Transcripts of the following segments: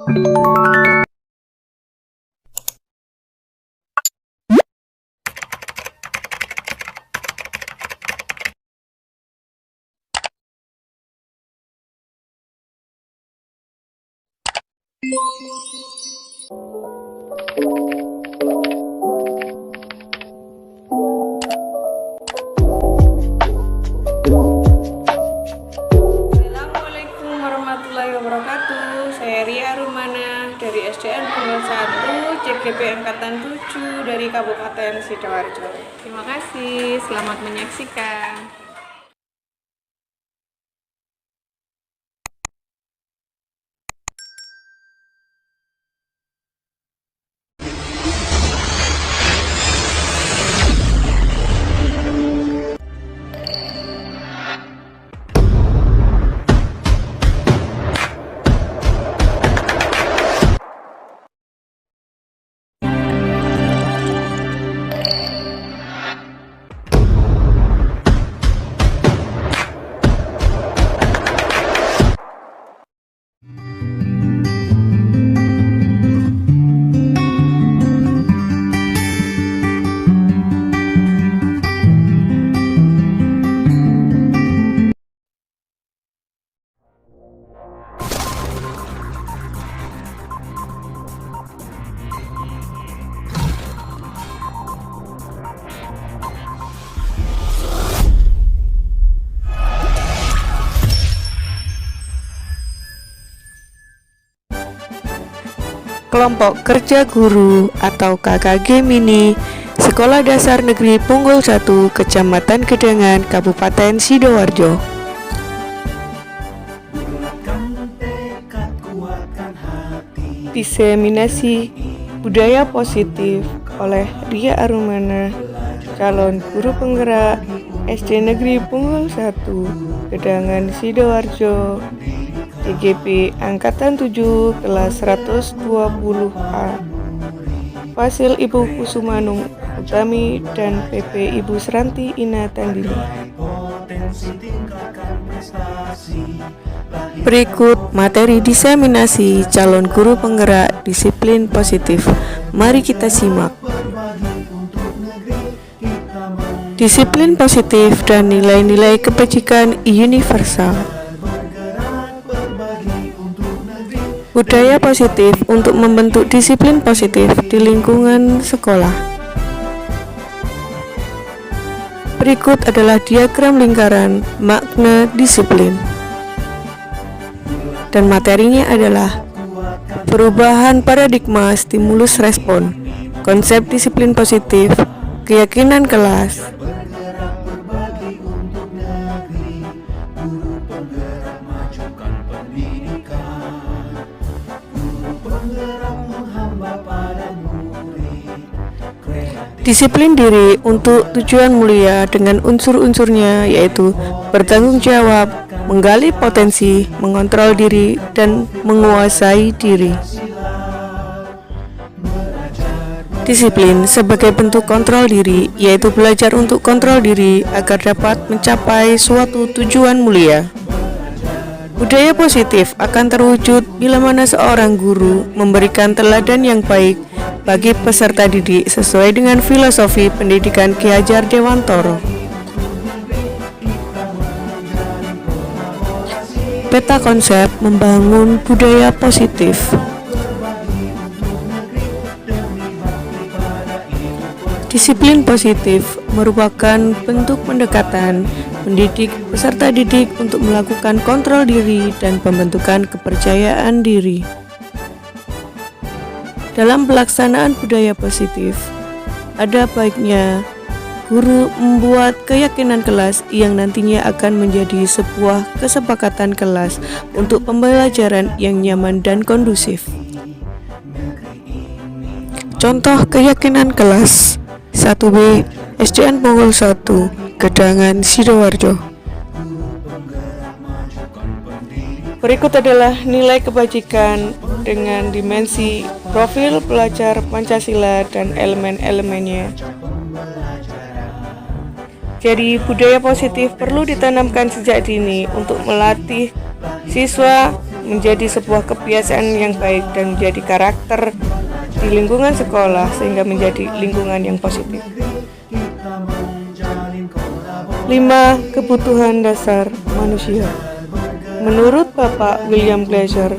Assalamualaikum warahmatullahi wabarakatuh. Saya Ria Rumana dari SDN Bungal 1 CGP Angkatan 7 dari Kabupaten Sidoarjo. Terima kasih, selamat menyaksikan. Kelompok Kerja Guru atau KKG Mini Sekolah Dasar Negeri Punggul 1 Kecamatan Gedangan Kabupaten Sidoarjo. Diseminasi budaya positif oleh Ria Arumana, calon guru penggerak SD Negeri Punggul 1 Gedangan Sidoarjo, CGP Angkatan 7 kelas 120A. Fasil Ibu Kusumanung Utami dan PP Ibu Seranti Ina Tandili. Berikut materi diseminasi calon guru penggerak disiplin positif. Mari kita simak. Disiplin positif dan nilai-nilai kebajikan universal. Budaya positif untuk membentuk disiplin positif di lingkungan sekolah. Berikut adalah diagram lingkaran makna disiplin. Dan materinya adalah perubahan paradigma stimulus respon, konsep disiplin positif, keyakinan kelas. Disiplin diri untuk tujuan mulia dengan unsur-unsurnya, yaitu bertanggung jawab, menggali potensi, mengontrol diri, dan menguasai diri. Disiplin sebagai bentuk kontrol diri, yaitu belajar untuk kontrol diri agar dapat mencapai suatu tujuan mulia. Budaya positif akan terwujud bila mana seorang guru memberikan teladan yang baik bagi peserta didik sesuai dengan filosofi pendidikan Ki Hajar Dewantoro. Peta konsep membangun budaya positif. Disiplin positif merupakan bentuk pendekatan mendidik peserta didik untuk melakukan kontrol diri dan pembentukan kepercayaan diri. Dalam pelaksanaan budaya positif, ada baiknya guru membuat keyakinan kelas yang nantinya akan menjadi sebuah kesepakatan kelas untuk pembelajaran yang nyaman dan kondusif. Contoh keyakinan kelas 1B SDN Punggul 1 Gedangan Sidoarjo. Berikut adalah nilai kebajikan dengan dimensi profil pelajar Pancasila dan elemen-elemennya. Jadi budaya positif perlu ditanamkan sejak dini untuk melatih siswa menjadi sebuah kebiasaan yang baik dan menjadi karakter di lingkungan sekolah sehingga menjadi lingkungan yang positif. 5. Kebutuhan dasar manusia. Menurut Bapak William Glasser,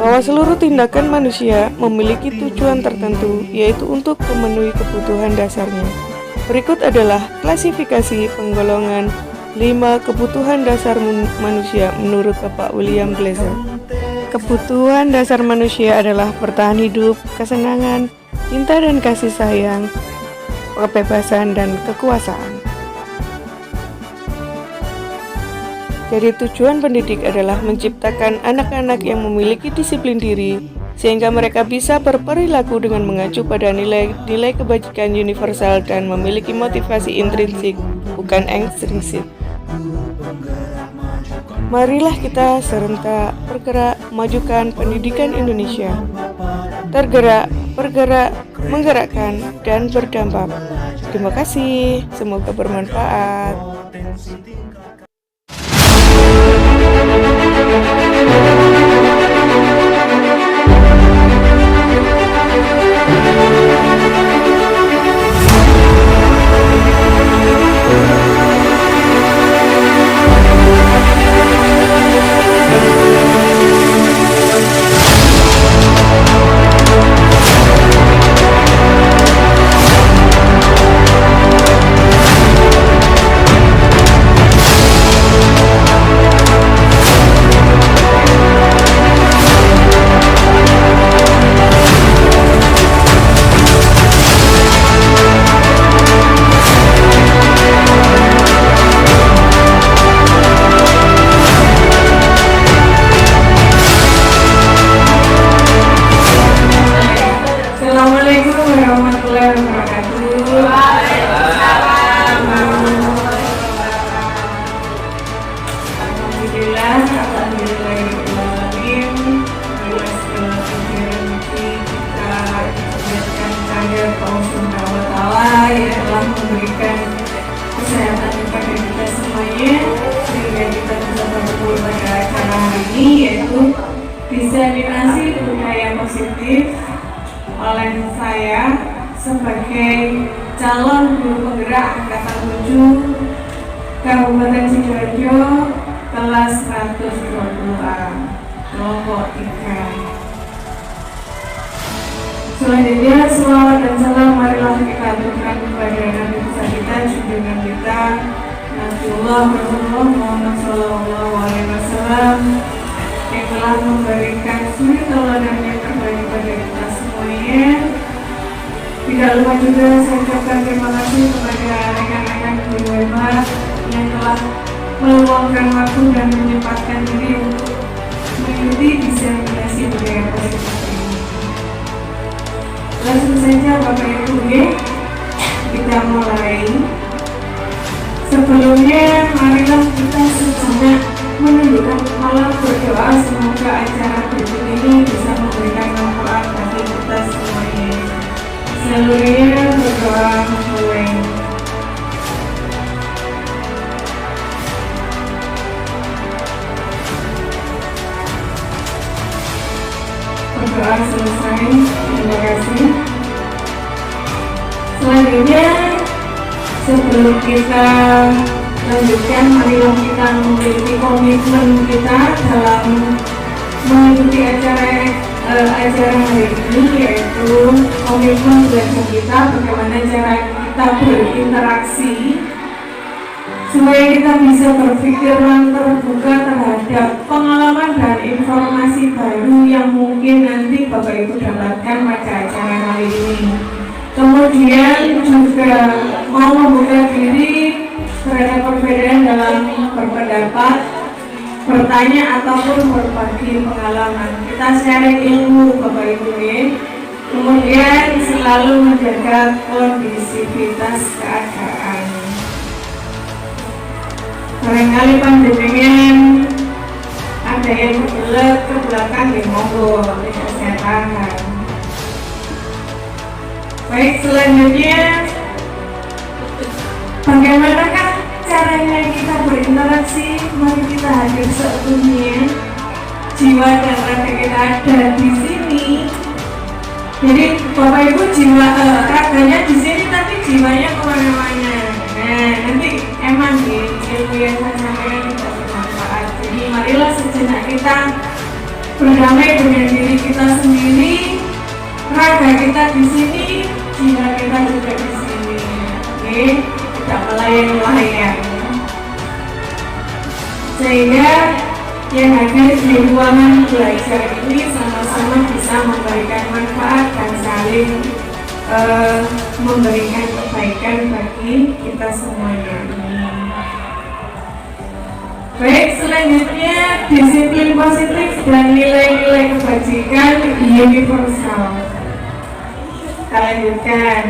bahwa seluruh tindakan manusia memiliki tujuan tertentu, yaitu untuk memenuhi kebutuhan dasarnya. Berikut adalah klasifikasi penggolongan 5 kebutuhan dasar manusia menurut Bapak William Glasser. Kebutuhan dasar manusia adalah bertahan hidup, kesenangan, cinta dan kasih sayang, kebebasan dan kekuasaan. Jadi tujuan pendidik adalah menciptakan anak-anak yang memiliki disiplin diri sehingga mereka bisa berperilaku dengan mengacu pada nilai-nilai kebajikan universal dan memiliki motivasi intrinsik, bukan ekstrinsik. Marilah kita serentak bergerak majukan pendidikan Indonesia. Tergerak, bergerak, menggerakkan, dan berdampak. Terima kasih, semoga bermanfaat. Assalamualaikum warahmatullahi wabarakatuh. Alhamdulillah, alhamdulillahirrahmanirrahim. Marilah segala puji dan puji kita panjatkan kepada Allah Subhanahu wa Ta'ala yang telah memberikan kesehatan kepada kita semuanya sehingga kita bisa berkumpul pada acara hari ini, yaitu diseminasi budaya positif oleh saya sebagai calon guru penggerak angkatan 7 Kabupaten Sidoarjo kelas 120A kelompok 3. Selanjutnya selawat dan salam marilah kita aturkan kepada Nabi besar kita, junjungan kita Nabiullah Muhammad SAW yang telah memberikan suri teladan yang terbaik kepada kita semuanya. Tidak lupa juga saya ucapkan terima kasih kepada rekan-rekan guru hebat yang telah meluangkan waktu dan menyempatkan diri untuk mengikuti diseminasi budaya positif ini. Langsung saja Bapak Ibu, kita mulai. Sebelumnya marilah kita sejenak menundukkan kepala berdoa, semoga acara berikut ini bisa memberikan manfaat bagi kita semuanya. Seluruhnya berdoa mulai. Berdoa selesai, terima kasih. Selanjutnya, sebelum kita lanjutkan, marilah kita memiliki komitmen kita dalam mengikuti acara hari ini, yaitu komitmen belajar kita bagaimana cara kita berinteraksi supaya kita bisa berpikiran terbuka terhadap pengalaman dan informasi baru yang mungkin nanti Bapak Ibu dapatkan pada acara kali ini. Kemudian juga mau membuka diri terhadap perbedaan dalam berpendapat, bertanya ataupun berbagi pengalaman. Kita sharing ilmu Bapak Ibu ini. Kemudian selalu menjaga kondisivitas keadaan. Barangkali panjenengan ada yang bergerak ke belakang di monggo, tidak saya tahan. Baik, selanjutnya bagaimanakah caranya kita berinteraksi? Mari kita hadir seutuhnya. jiwa dan raga kita ada di sini. Jadi Bapak Ibu jiwa raganya di sini tapi jiwanya kemana-mana. Nah nanti emang nih ilmu yang saya sampaikan tidak bermanfaat. Jadi marilah sejenak kita berdamai dengan diri kita sendiri. Raga kita di sini, jiwa kita juga di sini. Oke, tidak melayang-layang. Sehingga yang hadir di ruangan belajar ini sama-sama bisa memberikan manfaat dan saling memberikan kebaikan bagi kita semuanya. Baik, selanjutnya disiplin positif dan nilai-nilai kebajikan universal. Kita lanjutkan.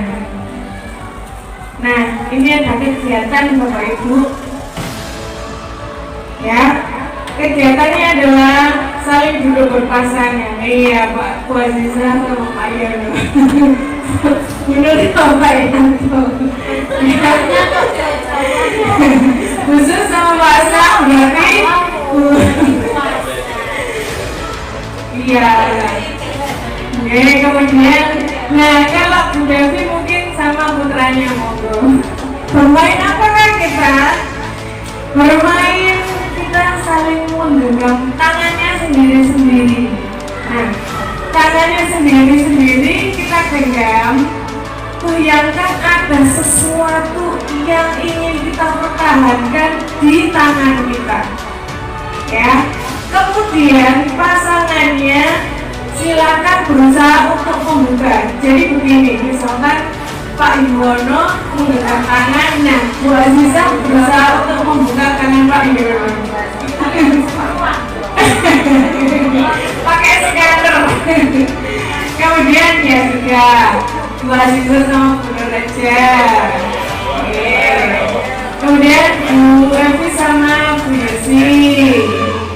Nah, ini ada kegiatan Bapak Ibu. Ya, kegiatannya adalah saling duduk berpasangan. Iya Pak Aziza sama Pak Yono. Menurut Pak Yanto. Khusus sama Pak Sam berarti. Iya. Oke, kemudian, nah kalau Bu Devi mungkin sama putranya monggo. Bermain apa kan kita? Bermain kita saling menggenggam tangannya sendiri-sendiri. Nah, tangannya sendiri-sendiri kita genggam. Bayangkan ada sesuatu yang ingin kita pertahankan di tangan kita. Ya. Kemudian pasangannya silakan berusaha untuk membuka. Jadi begini, misalkan Pak Iwono menggenggam tangan, nah Bu Aziza berusaha untuk membuka tangan Pak Iwono. Pakai scanner. Kemudian ya sudah, Bu Aziza sama Bu Raja. Kemudian Bu Evi sama Bu Yesi.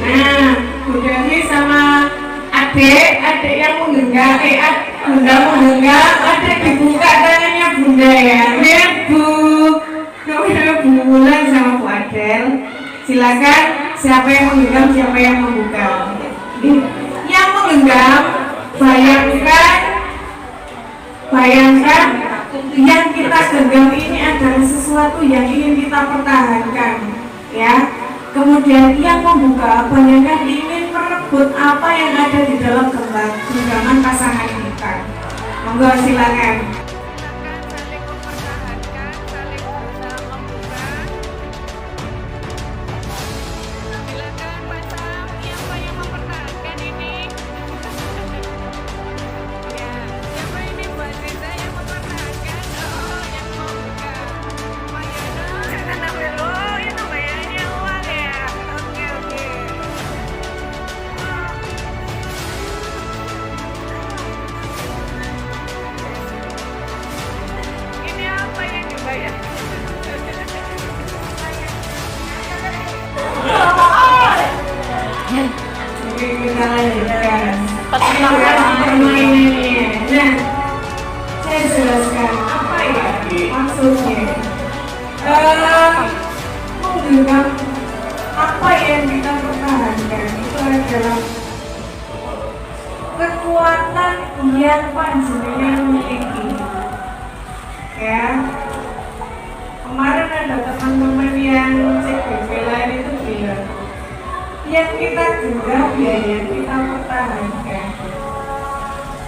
Nah, Bu Devi sama adik yang menggenggam, bunda menggenggam, adik dibuka tangannya bunda ya. Ya Bu. Kemudian Bu Wulan sama Bu Adel. Silakan siapa yang menggenggam, siapa yang membuka. Yang menggenggam, bayangkan yang kita genggam ini adalah sesuatu yang ingin kita pertahankan, ya. Kemudian yang membuka, bayangkan ingin merebut apa yang ada di dalam genggaman pasangan kita. Monggo silakan. Kita lanjutkan permainannya. Nah, saya jelaskan apa ya maksudnya. Menggenggam apa yang kita pertahankan itu adalah kekuatan yang panjenengan miliki. Ya, kemarin ada teman-teman yang CBP lain itu bilang, yang kita genggam ya yang kita pertahankan.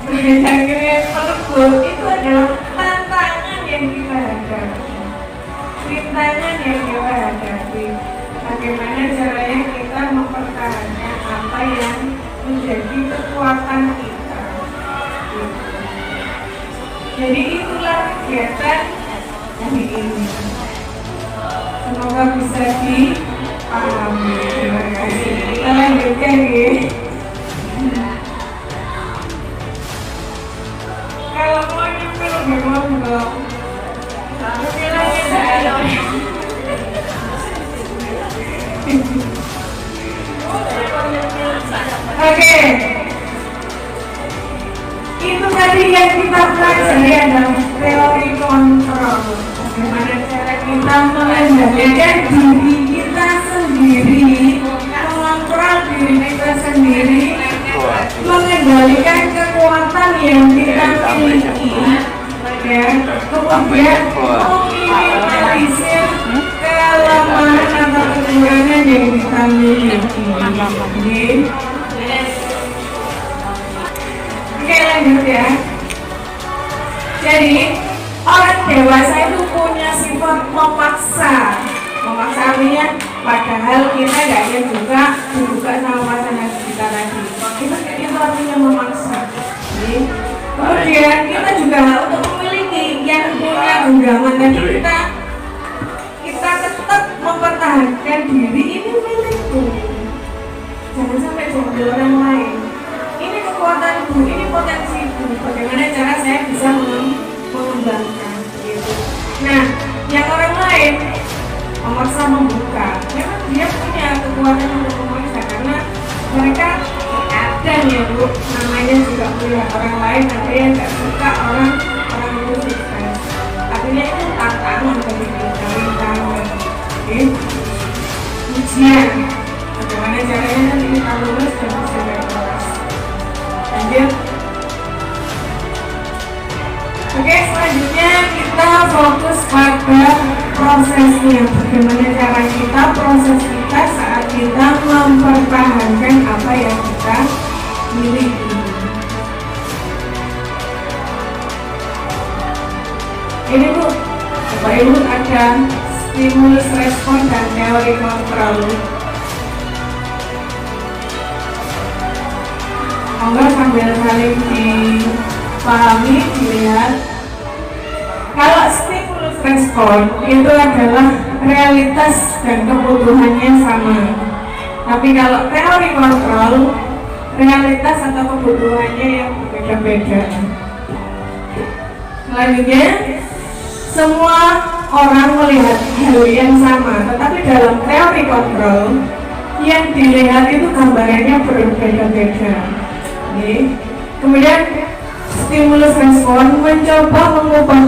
Akhirnya tersebut itu adalah tantangan yang kita hadapi, rintangan yang kita hadapi. Bagaimana caranya kita mempertahankan apa yang menjadi kekuatan kita. Jadi itulah kegiatan hari ini. Semoga bisa dipahami. Terima kasih. Kita lanjutkan ya. Kalau mau nyempil nggak monggo. Oke. Itu tadi yang kita pelajari adalah teori kontrol. Bagaimana cara kita mengendalikan diri kita sendiri, mengontrol diri kita sendiri Oke. Oke, lanjut ya. Jadi orang dewasa itu punya sifat memaksa. Memaksa artinya padahal kita nggak ingin dibuka sama pasangan kita tadi. Itu artinya memaksa. Kemudian kita juga untuk memiliki yang punya genggaman tadi kita tetap mempertahankan diri, ini milikku. Jangan sampai diambil orang lain. Ini kekuatanku, ini potensiku. Bagaimana cara saya bisa mengembangkan gitu. Nah, yang orang lain memaksa membuka, memang dia punya kekuatan untuk memaksa karena mereka ada nih Bu, namanya juga melihat orang lain, ada yang nggak suka orang itu sukses. Akhirnya itu tantangan bagi kita, ujian. Bagaimana caranya nanti kita lulus dan bisa berkelas. Lanjut. Oke, selanjutnya kita fokus pada prosesnya. Bagaimana cara kita, proses kita saat kita mempertahankan apa yang kita miliki. Ini Bu, Bapak Ibu ada stimulus respon dan teori kontrol. Monggo sambil saling dipahami, dilihat. Kalau stimulus respon itu adalah realitas dan kebutuhannya sama. Tapi kalau teori kontrol, realitas atau kebutuhannya yang berbeda-beda. Selanjutnya, semua orang melihat hal yang sama, tetapi dalam teori kontrol yang dilihat itu gambarannya berbeda-beda. Kemudian stimulus respon mencoba mengubah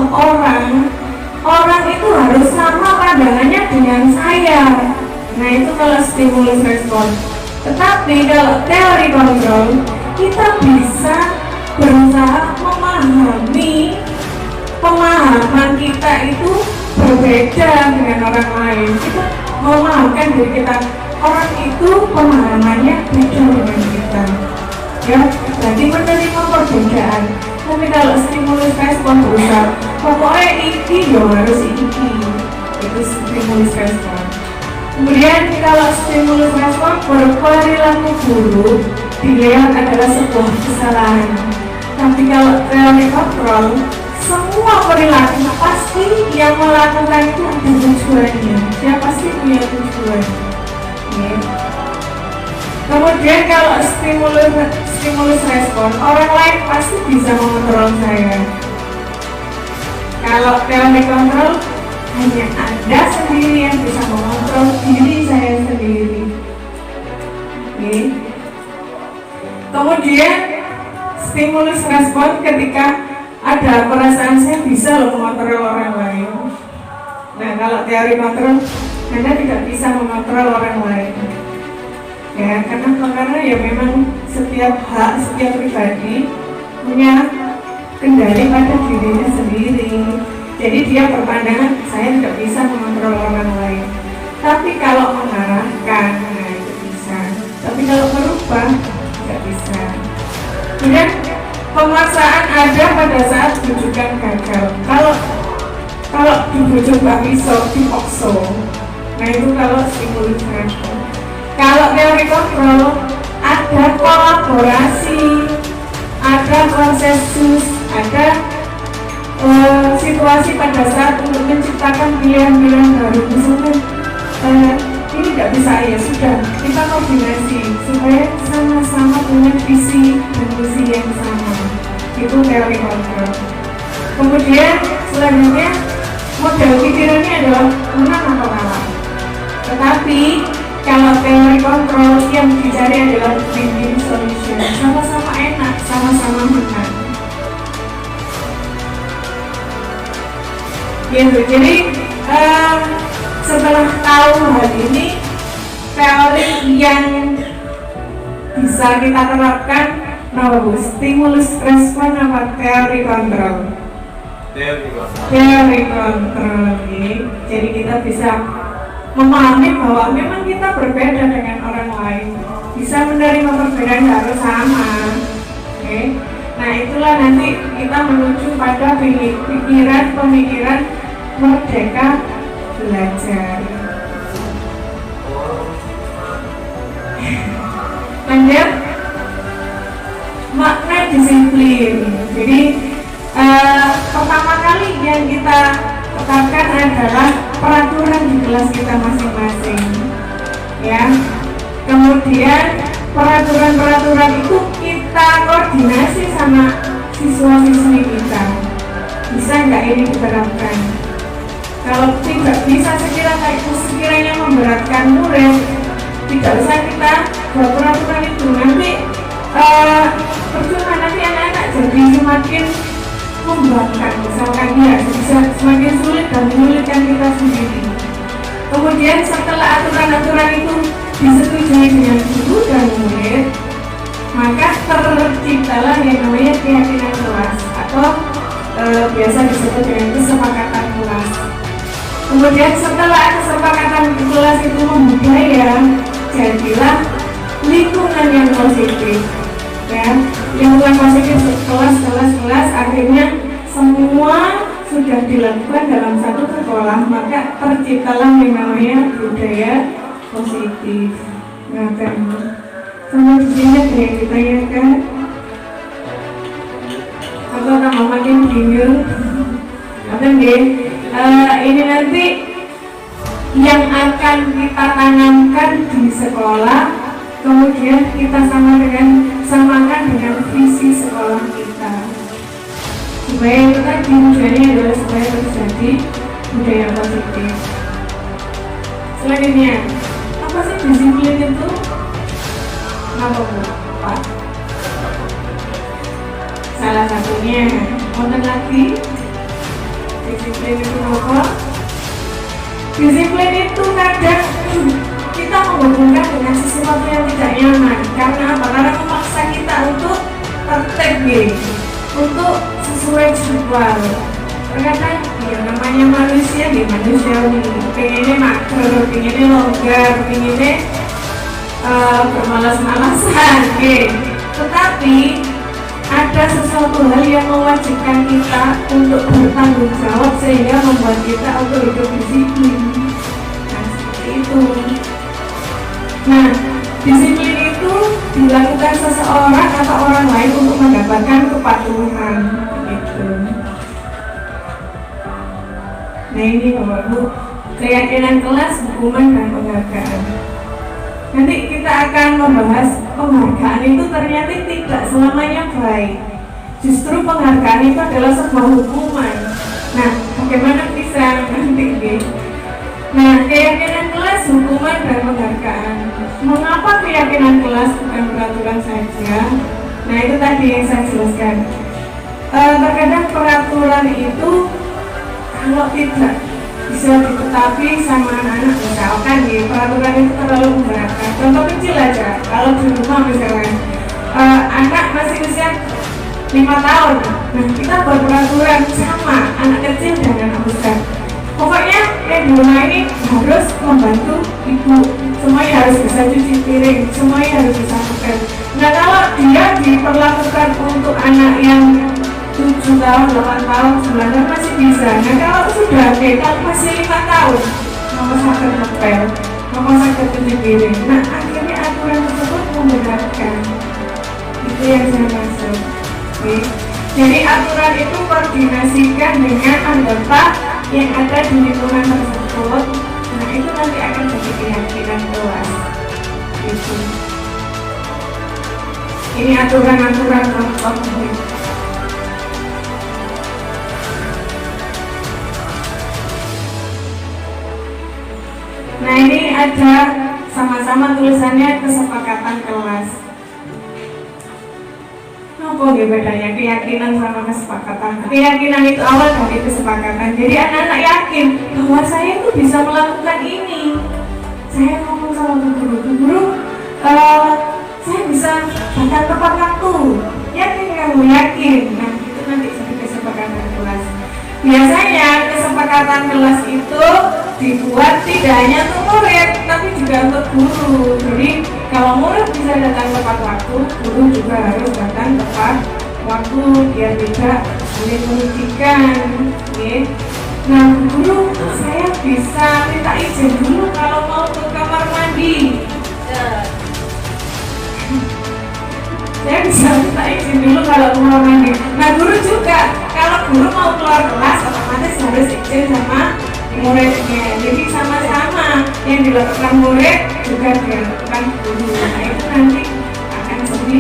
orang itu harus sama pandangannya dengan saya. Nah, itu kalau stimulus respon. Tetapi kalau teori kontrol, kita bisa berusaha memahami pemahaman kita itu berbeda dengan orang lain. Kita memahamkan diri kita, orang itu pemahamannya beda dengan kita. Ya, berarti menerima perbedaan. Tapi kalau stimulus respon berusaha, pokoknya ini ya harus ini. Itu stimulus respon. Kemudian kalau stimulus respon berperilaku buruk dilihat adalah sebuah kesalahan. Tapi kalau teori kontrol, semua perilaku pasti yang melakukan itu ada tujuannya. Dia pasti punya tujuan. Kemudian kalau stimulus respon, orang lain pasti bisa mengontrol saya. Kalau teori kontrol, hanya Anda sendiri yang bisa mengontrol diri saya sendiri. Kemudian stimulus respon ketika ada perasaan saya bisa mengontrol orang lain. Nah, kalau teori kontrol, Anda tidak bisa mengontrol orang lain. Ya, karena ya memang setiap pribadi punya kendali pada dirinya sendiri. Jadi dia berpandangan saya tidak bisa mengontrol orang lain. Tapi kalau mengarahkan, nah itu bisa. Tapi kalau merubah, tidak bisa. Kemudian pemaksaan ada pada saat bujukan gagal. Kalau dibujuk Mbak Miso, dipaksa. Nah itu kalau stimulus respon. Kalau teori kontrol, ada kolaborasi, ada konsensus, ada situasi pada saat untuk menciptakan pilihan-pilihan baru. Misalnya ini tidak bisa, ya sudah, kita koordinasi supaya sama-sama punya visi dan misi yang sama. Itu teori kontrol. Kemudian selanjutnya model pikirannya adalah menang atau kalah. Tetapi kalau teori kontrol yang dicari adalah win-win solution, sama-sama enak, sama-sama menang. Gitu. Jadi setelah tahu hal ini, teori yang bisa kita terapkan, stimulus respon apa teori kontrol? Teori kontrol ini. Jadi kita bisa memahami bahwa memang kita berbeda dengan orang perbedaan harus sama. Oke. Nah itulah nanti kita menuju pada pemikiran merdeka belajar. Lanjut, makna disiplin. Jadi pertama kali yang kita tetapkan adalah peraturan di kelas kita masing-masing, ya. Kemudian peraturan itu kita koordinasi sama siswa-siswi kita. Bisa nggak ini diterapkan? Kalau tidak bisa sekiranya memberatkan murid, tidak usah kita buat peraturan itu. Nanti percuma, nanti anak-anak jadi semakin memberatkan, misalkan dia bisa semakin sulit dan menyulitkan kita sendiri. Kemudian setelah aturan-aturan itu disetujui dengan guru dan murid, maka terciptalah yang namanya keyakinan kelas atau biasa disebut dengan kesepakatan kelas. Kemudian setelah kesepakatan kelas itu membudaya, jadilah lingkungan yang positif, ya. Lingkungan positif kelas akhirnya semua sudah dilakukan dalam satu sekolah, maka terciptalah yang namanya budaya positif. Nah, kan sama disini ada yang ditanyakan atau tambah makin bingung atau enggak? Ini nanti yang akan kita tanamkan di sekolah, kemudian kita samakan dengan visi sekolah kita, supaya itu tadi tujuannya adalah supaya terjadi budaya positif. Selanjutnya, apa sih disiplin itu? Apa Bu? Pak? Salah satunya, konten lagi. Disiplin itu apa? Disiplin itu kadang kita menghubungkan dengan sesuatu yang tidak nyaman. Karena apa? Karena memaksa kita untuk tertib, untuk sesuai jadwal. Terkadang ya namanya manusia pengennya mager, pengennya longgar, pengennya bermalas-malasan, tetapi ada sesuatu hal yang mewajibkan kita untuk bertanggung jawab sehingga membuat kita untuk hidup disiplin. Nah, seperti itu. Nah, disiplin itu dilakukan seseorang atau orang lain untuk mendapatkan kepatuhan, gitu. Nah, ini Bapak Bu, keyakinan kelas, hukuman dan penghargaan. Nanti kita akan membahas penghargaan itu ternyata tidak selamanya baik. Justru penghargaan itu adalah sebuah hukuman. Nah, bagaimana bisa nanti? Nah, keyakinan kelas, hukuman dan penghargaan. Mengapa keyakinan kelas bukan peraturan saja? Nah, itu tadi yang saya jelaskan. Terkadang peraturan itu kalau tidak bisa ditetapi sama anak-anak, misalkan peraturan itu terlalu memberatkan. Contoh kecil aja, kalau di rumah misalkan anak masih usia 5 tahun, nah kita buat peraturan sama anak kecil dan anak besar. Pokoknya di rumah ini harus membantu ibu, semuanya harus bisa cuci piring, semuanya harus bisa makan. Nah kalau dia diperlakukan untuk anak yang 7 tahun, 8 tahun, 9 tahun masih bisa. Nah kalau sudah kalau masih 5 tahun, mama sakit ngepel, mama sakit cuci piring. Nah akhirnya aturan tersebut memberatkan. Itu yang saya maksud. Jadi aturan itu koordinasikan dengan anggota yang ada di lingkungan tersebut. Nah itu nanti akan jadi keyakinan kelas. Gitu. Ini aturan-aturan contoh. Nah ini ada sama-sama tulisannya kesepakatan kelas. Apa bedanya keyakinan sama kesepakatan? Keyakinan itu awal dari kesepakatan. Jadi anak-anak yakin bahwa saya itu bisa melakukan ini. Saya ngomong sama guru, saya bisa datang tepat waktu. Yakin kamu yakin? Nah itu nanti jadi kesepakatan kelas. Biasanya kesepakatan kelas itu dibuat tidak hanya untuk murid tapi juga untuk guru. Jadi Kalau murid bisa datang tepat waktu, guru juga harus datang tepat waktu biar tidak saling merugikan. Oke. Nah, guru, saya bisa minta izin dulu kalau mau ke kamar mandi. Saya bisa minta izin dulu kalau keluar mandi. Nah, guru juga, kalau guru mau keluar kelas otomatis harus izin sama muridnya. Jadi sama-sama yang dilakukan murid juga dilakukan guru. Nah, itu nanti akan jadi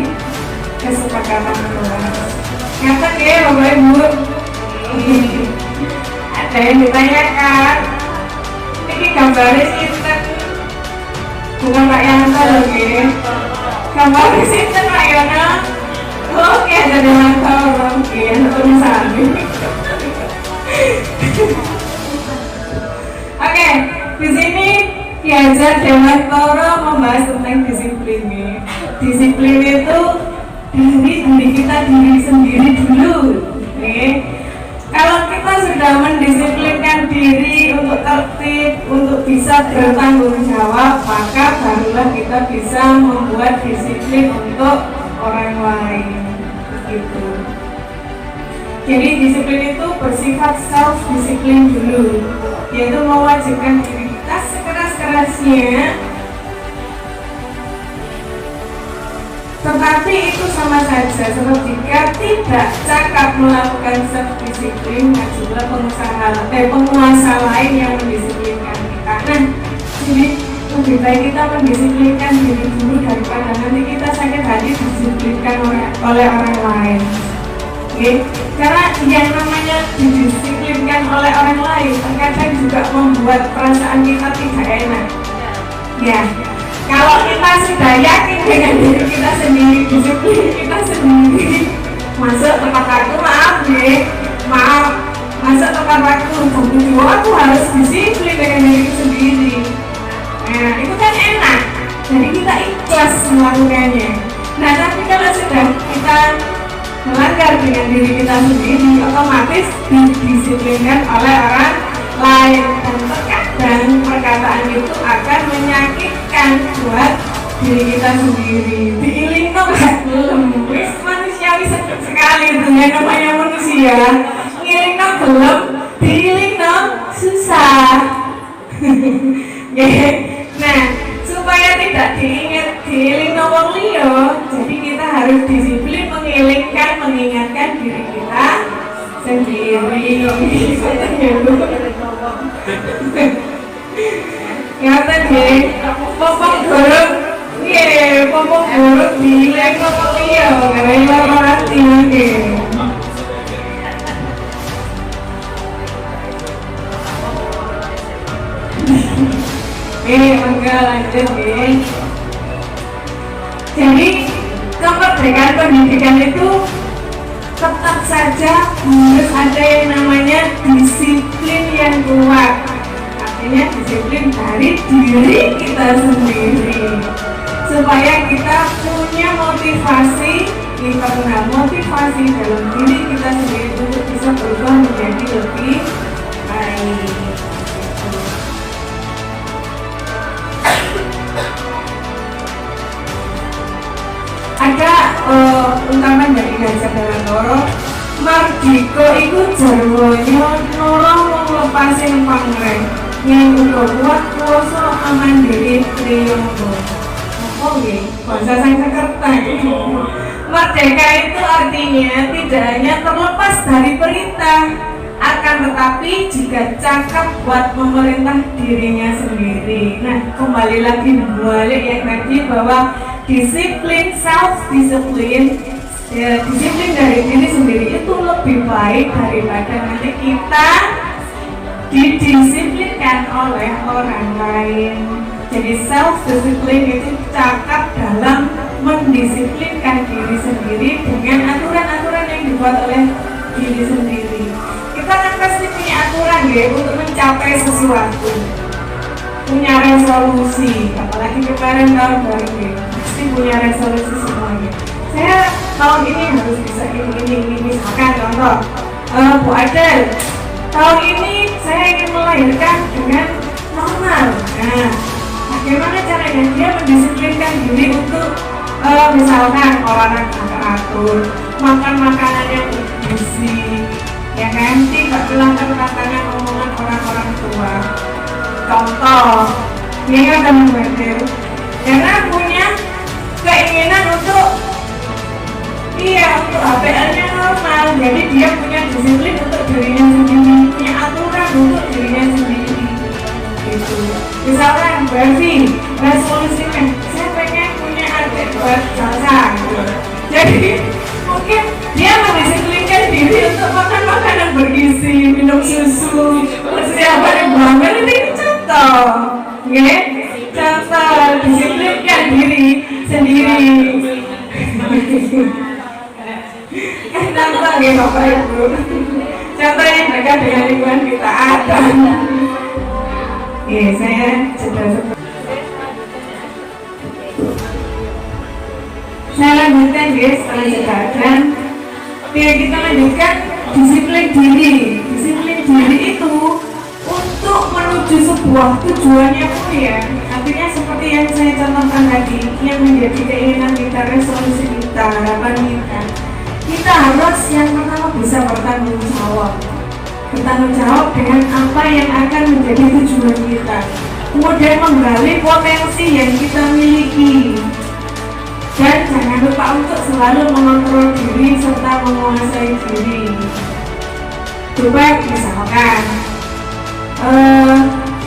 kesepakatan kelas. Nyata ya Bapak Ibu. Ada yang ditanyakan. Ini gambarnya sinten. Bukan Pak Yanto loh ya. Gambarnya sinten Pak Yana. Oke, ada Dewan Toro. Oke, ada tulisannya. Oke, di sini diajar Dewan Toro membahas tentang disiplin nih. Disiplin itu dari diri kita sendiri dulu. Oke. Kalau kita sudah mendisiplinkan diri untuk tertib, untuk bisa bertanggung jawab, maka barulah kita bisa membuat disiplin untuk orang lain. Begitu. Jadi disiplin itu bersifat self-disiplin dulu, yaitu mewajibkan diri kita sekeras-kerasnya. Tetapi itu sama saja sebab jika tidak cakap melakukan self-disiplin, juga penguasa lain yang mendisiplinkan kita. Nah, jadi lebih baik kita mendisiplinkan diri dulu daripada nanti kita sakit hati disiplinkan oleh orang lain. Oke? Karena yang namanya didisiplinkan oleh orang lain terkadang juga membuat perasaan kita tidak enak. Ya. Kalau kita sudah yakin dengan diri kita sendiri, disiplin kita sendiri, masuk tempat waktu, maaf, masuk tempat waktu, aku harus disiplin dengan diri sendiri. Nah, itu kan enak, jadi kita ikhlas melakukannya. Nah, tapi kalau sudah kita melanggar dengan diri kita sendiri, otomatis didisiplinkan oleh orang lain, dan terkadang perkataan itu akan menyakitkan buat diri kita sendiri. Diiling no gak belum, wis manusiawi sekali itu yang namanya manusia. Ngiling no belum, diiling no susah. Nah, supaya tidak diiling no wong liya, jadi kita harus disiplin mengingatkan diri kita sendiri. Ngatan nggih, popok goreng nggih, popok goreng dileng kok iya, gara-gara lara ati nggih. Enggak lanjut nggih. Jadi kemerdekaan pendidikan itu tetap saja harus ada yang namanya disiplin yang kuat. Artinya disiplin dari diri kita sendiri, supaya kita punya motivasi internal, motivasi dalam diri kita sendiri untuk bisa berubah menjadi lebih baik. Ada ungkapan dari Gajah Dewan Mardika iku jarwanya nolong nglepasin pangreh yang uga kuat kuasa aman diri triyangga. Apa nggih? Bahasa Sanskerta. Merdeka itu artinya tidak hanya terlepas dari perintah, akan tetapi juga cakap buat memerintah dirinya sendiri. Nah, kembali lagi balik yang tadi bahwa disiplin, self-disiplin, ya, disiplin dari diri sendiri itu lebih baik daripada nanti kita didisiplinkan oleh orang lain. Jadi self-disiplin itu cakap dalam mendisiplinkan diri sendiri dengan aturan-aturan yang dibuat oleh diri sendiri. Kita kan pasti punya aturan ya untuk mencapai sesuatu, punya resolusi, apalagi kemarin tahun baru ya, pasti punya resolusi semuanya. Saya tahun ini harus bisa ini misalkan contoh, Bu Adel, tahun ini saya ingin melahirkan dengan normal. Nah, Bagaimana caranya dia mendisiplinkan diri untuk misalkan olahraga teratur, makan makanan yang bergizi, ya kan, tidak melanggar pantangan omongan orang-orang tua. Contoh, dia akan membantu karena punya keinginan untuk untuk HPL-nya normal, jadi dia punya disiplin untuk dirinya sendiri, punya aturan untuk dirinya sendiri gitu. Misalkan Barbie resolusinya, saya pengen punya adik buat Salsa gitu. Jadi mungkin dia mendisiplinkan diri untuk makan makanan bergizi, minum susu, persiapan yang hamil. Ini contoh, ya, contoh disiplinkan diri sendiri. Contoh ya Bapak Ibu, contoh yang dekat dengan lingkungan kita ada. Saya lanjutkan guys, setelah jeda dan kita lanjutkan disiplin diri. Disiplin diri itu untuk menuju sebuah tujuan yang mulia. Artinya seperti yang saya contohkan tadi, yang menjadi keinginan kita, resolusi kita, harapan kita. Kita harus yang pertama bisa bertanggung jawab dengan apa yang akan menjadi tujuan kita, kemudian menggali potensi yang kita miliki, dan jangan lupa untuk selalu mengontrol diri serta menguasai diri. Coba misalkan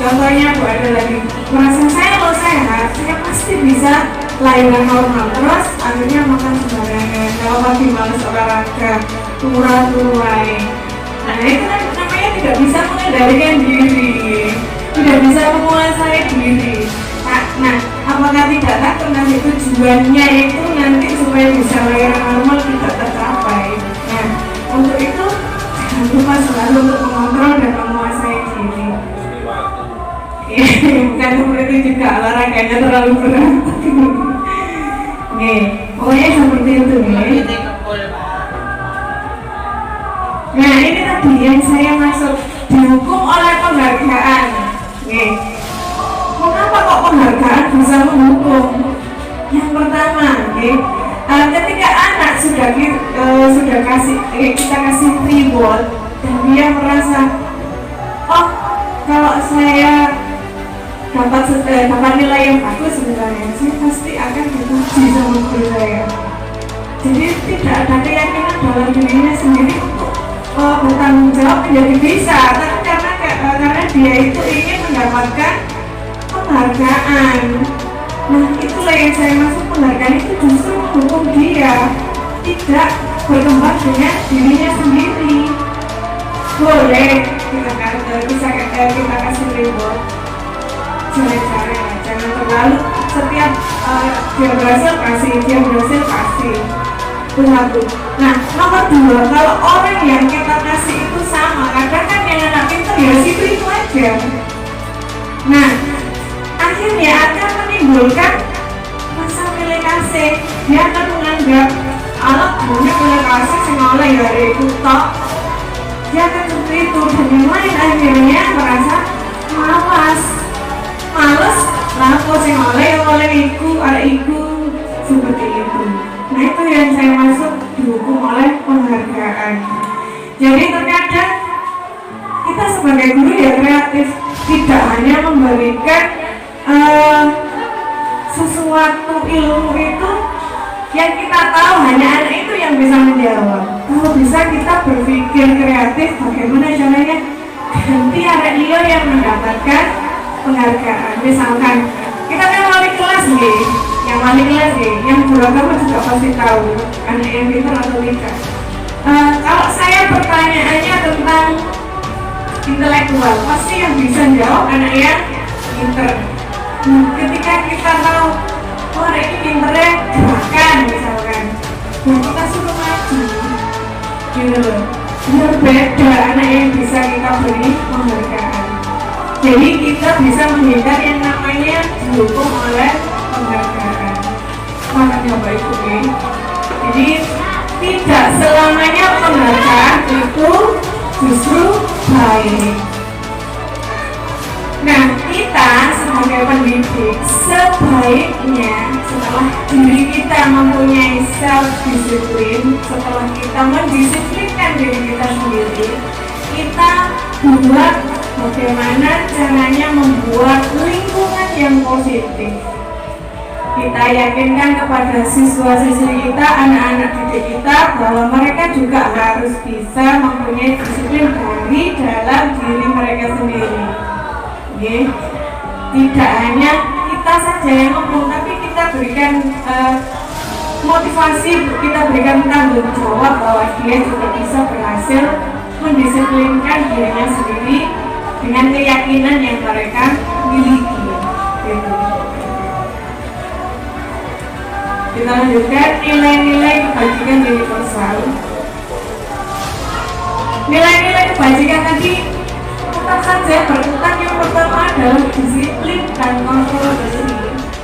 contohnya ada lagi, merasa saya lo sehat, saya pasti bisa lahiran normal, terus akhirnya makan sembarangan, kalau lagi malas olahraga, turun-turun. Nah itu kan namanya tidak bisa mengendalikan diri, tidak bisa menguasai diri. Nah apakah tidak takut nanti tujuannya itu nanti supaya bisa lahiran normal tidak tercapai? Nah untuk itu jangan lupa selalu untuk mengontrol dan menguasai diri. Bukan seperti juga olahraganya terlalu berat. Pokoknya seperti itu nih. Nah ini tadi yang saya masuk dihukum oleh penghargaan. Mengapa kok penghargaan bisa menghukum? Yang pertama, ketika anak sudah kita kasih reward dan dia merasa, oh kalau saya dapat nilai yang bagus sebenarnya, saya pasti akan dipuji sama guru saya. Jadi tidak ada keyakinan dalam dirinya sendiri untuk bertanggung jawab menjadi bisa, tapi karena dia itu ingin mendapatkan penghargaan. Nah itulah yang saya maksud, penghargaan itu justru mendukung dia tidak berkembang dengan dirinya sendiri. Boleh kita kasih reward, jangan terlalu setiap dia berhasil kasih. Nah nomor 2, kalau orang yang kita kasih itu sama, kadang kan yang anak pintar ya itu aja. Nah akhirnya akan menimbulkan rasa pilih kasih. Dia akan menganggap alat punya pilih kasih sekolah ya itu tok. Dia akan seperti itu, dan yang lain akhirnya merasa males lah kok sing oleh iku seperti itu. Nah itu yang saya masuk dihukum oleh penghargaan. Jadi terkadang kita sebagai guru ya kreatif, tidak hanya memberikan sesuatu ilmu itu yang kita tahu hanya anak itu yang bisa menjawab. Kalau bisa kita berpikir kreatif bagaimana caranya ganti anak dia yang mendapatkan penghargaan. Misalkan kita kan wali kelas nih, yang guru agama juga pasti tahu anak yang pintar atau tidak. Kalau saya pertanyaannya tentang intelektual, pasti yang bisa jawab anak yang pintar. Ketika kita tahu anak ini pintarnya gerakan misalkan, dan kita suruh maju gitu loh, berbeda anak yang bisa kita beri penghargaan. Jadi kita bisa menghindar yang namanya dihukum oleh penghargaan. Makanya Bapak Ibu, jadi tidak selamanya penghargaan itu justru baik. Nah kita sebagai pendidik, sebaiknya setelah diri kita mempunyai self-disiplin, setelah kita mendisiplinkan diri kita sendiri, kita buat bagaimana caranya membuat lingkungan yang positif. Kita yakinkan kepada siswa-siswi kita, anak-anak didik kita, bahwa mereka juga harus bisa mempunyai disiplin dari dalam diri mereka sendiri. Okay. Tidak hanya kita saja yang ngomong, tapi kita berikan motivasi, kita berikan tanggung jawab bahwa dia juga bisa berhasil mendisiplinkan dirinya sendiri dengan keyakinan yang mereka miliki. Gitu. Kita lanjutkan nilai-nilai kebajikan universal. Nilai-nilai kebajikan tadi tetap saja berkutat. Yang pertama adalah disiplin dan kontrol diri.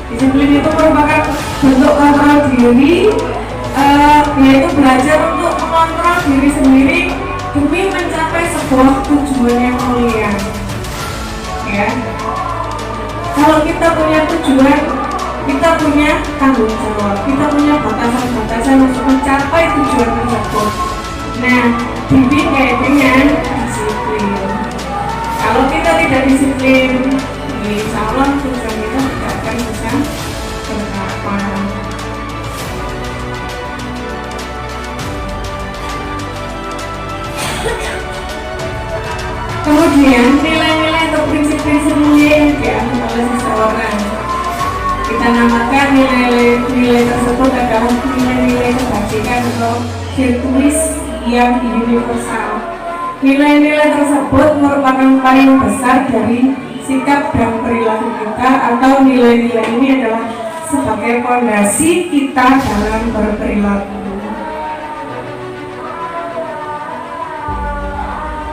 Disiplin itu merupakan bentuk kontrol diri, yaitu belajar untuk mengontrol diri sendiri demi mencapai sebuah tujuan yang mulia. Ya, kalau kita punya tujuan, kita punya tanggung jawab, kita punya batasan-batasan untuk mencapai tujuan tersebut. Nah, dibimbing dengan disiplin. Kalau kita tidak disiplin, insya Allah tujuan kita tidak akan bisa tercapai. Kemudian nilai-nilai atau prinsip-prinsip mulia yang dianut oleh seseorang, kita namakan nilai-nilai tersebut adalah nilai-nilai kebajikan atau virtues yang universal. Nilai-nilai tersebut merupakan paling besar dari sikap dan perilaku kita, atau nilai-nilai ini adalah sebagai fondasi kita dalam berperilaku.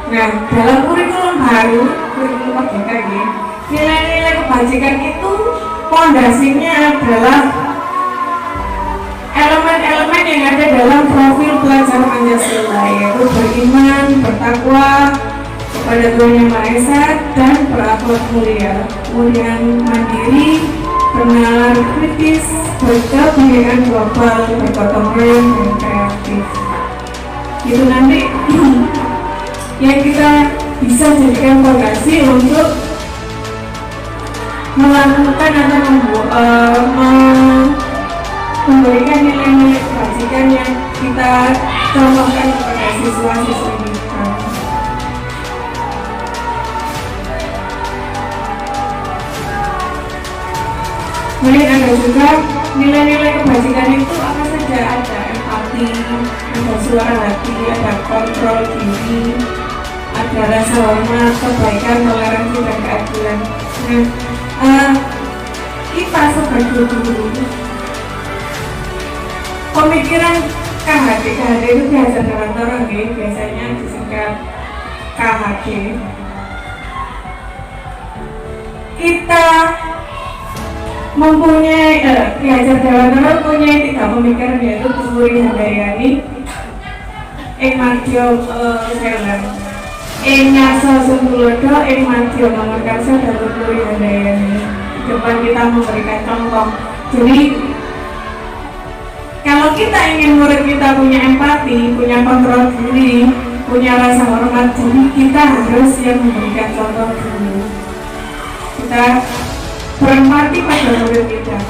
Nah, dalam kurikulum baru, kurikulum merdeka ini, nilai-nilai kebajikan itu fondasinya adalah elemen-elemen yang ada dalam profil pelajar Pancasila, yaitu beriman, bertakwa kepada Tuhan Yang Maha Esa, dan berakhlak mulia. Kemudian mandiri, benar, kritis, berkepentingan global, bergotong royong, dan kreatif. Itu nanti yang kita bisa jadikan fondasi untuk melakukan atau memberikan nilai-nilai kebajikan yang kita contohkan kepada siswa-siswi kita. Kemudian ada juga nilai-nilai kebajikan itu apa saja, ada empati, ada suara hati, ada kontrol diri, ada rasa hormat, kebaikan, toleransi, dan keadilan. Nah, kita sebagai guru, pemikiran KHD itu biasa dalam orang, biasanya disingkat KHD. Kita mempunyai Ki Hajar Dewantara mempunyai 3 pemikiran, yaitu Tuwuri Handayani, Ing Madya Selan, Ing Nyarso Sunggulodo, Ing Madya Mangunkarso, dan Tuwuri Handayani. Di depan kita memberikan contoh. Jadi kalau kita ingin murid kita punya empati, punya kontrol diri, punya rasa hormat, jadi kita harus yang memberikan contoh dulu. Kita berempati pada murid kita.